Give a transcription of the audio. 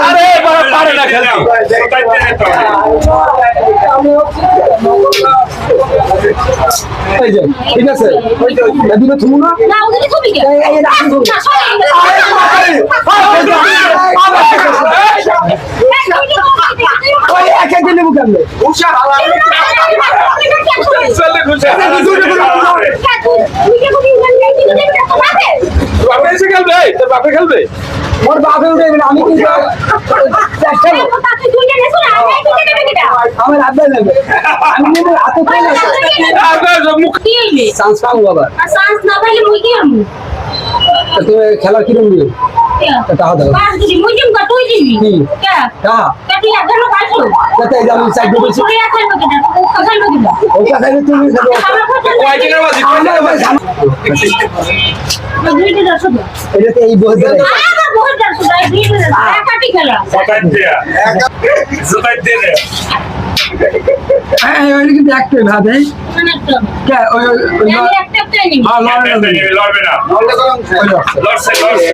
আরে বাবা পারে না খেলতে এই যে ঠিক আছে এদিকে তুমি না ওই একা দিলে বুকালে উষা চলে খুশি বাপে এসে খেলবে তোর বাপে খেলবে মোর বাপে উঠে আমি কিন্তু চেষ্টা আমার আব্বা নেবে আমি নেবে হাতে পেলে মুখ চান্স পাবো বাবা তুমি খেলার কিরম দিও টাকা দাও টাকা যাতে এই যে আমি চাকরি করছি ওটা খাইলে তুমি কয়দিনের বাজি এটাতে এই বই দেয় হ্যাঁ ওইটা কিন্তু একটাই ভাবে কে ওই লড়বে না